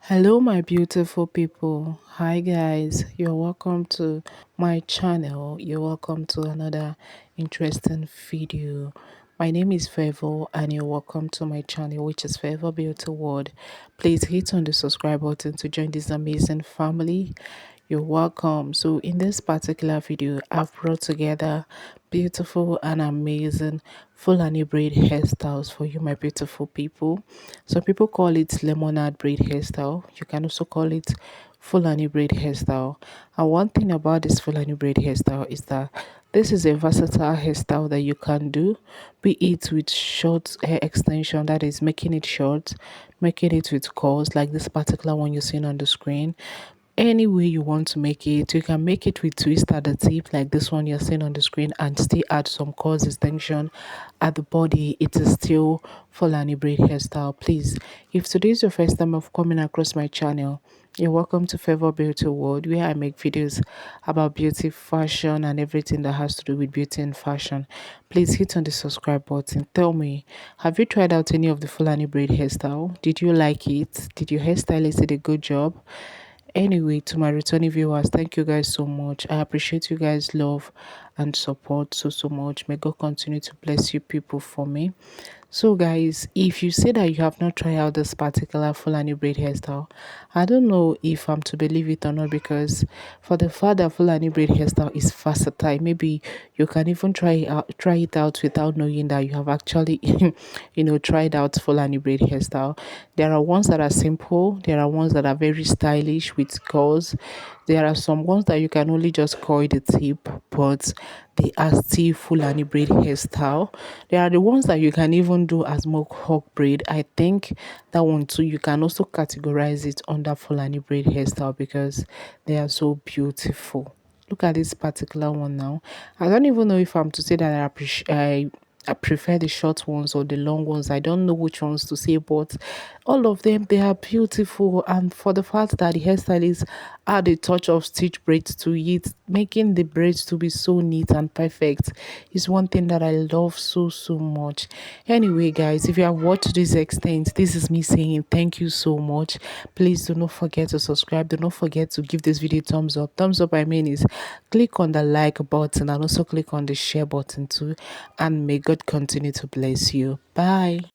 Hello, my beautiful people. Hi, guys. You're welcome to my channel. You're welcome to another interesting video. My name is Favor, and you're welcome to my channel, which is Favor Beauty World. Please hit on the subscribe button to join this amazing family. You're welcome. So, in this particular video, I've brought together beautiful and amazing Fulani braid hairstyles for you, my beautiful people. Some people call it lemonade braid hairstyle. You can also call it Fulani braid hairstyle. And one thing about this Fulani braid hairstyle is that this is a versatile hairstyle that you can do, be it with short hair extension, that is making it short, making it with curls, like this particular one you're seeing on the screen. Any way you want to make it, you can make it with twist at the tip like this one you're seeing on the screen, and still add some curls extension at the body. It is still Fulani braid hairstyle. Please, if today is your first time of coming across my channel, you're welcome to Favor Beauty World, where I make videos about beauty, fashion, and everything that has to do with beauty and fashion. Please hit on the subscribe button. Tell me, have you tried out any of the Fulani braid hairstyle? Did you like it? Did your hairstylist did a good job? Anyway, to my returning viewers, thank you guys so much. I appreciate you guys' love and support so much. May God continue to bless you people for me. So guys, if you say that you have not tried out this particular Fulani braid hairstyle, I don't know if I'm to believe it or not, because for the fact that Fulani braid hairstyle is versatile, maybe you can even try it out without knowing that you have actually tried out Fulani braid hairstyle. There are ones that are simple, there are ones that are very stylish with curls. There are some ones that you can only just coil the tip, but they are still Fulani braid hairstyle. There are the ones that you can even do as mohawk braid. I think that one too, you can also categorize it under Fulani braid hairstyle because they are so beautiful. Look at this particular one now. I don't even know if I'm to say that I prefer the short ones or the long ones. I don't know which ones to say, but all of them, they are beautiful. And for the fact that the hairstylist add a touch of stitch braids to it, making the braids to be so neat and perfect, is one thing that I love so much. Anyway, guys, if you have watched this extent, this is me saying thank you so much. Please do not forget to subscribe. Do not forget to give this video thumbs up. Thumbs up, I mean, is click on the like button and also click on the share button too. And may God continue to bless you. Bye.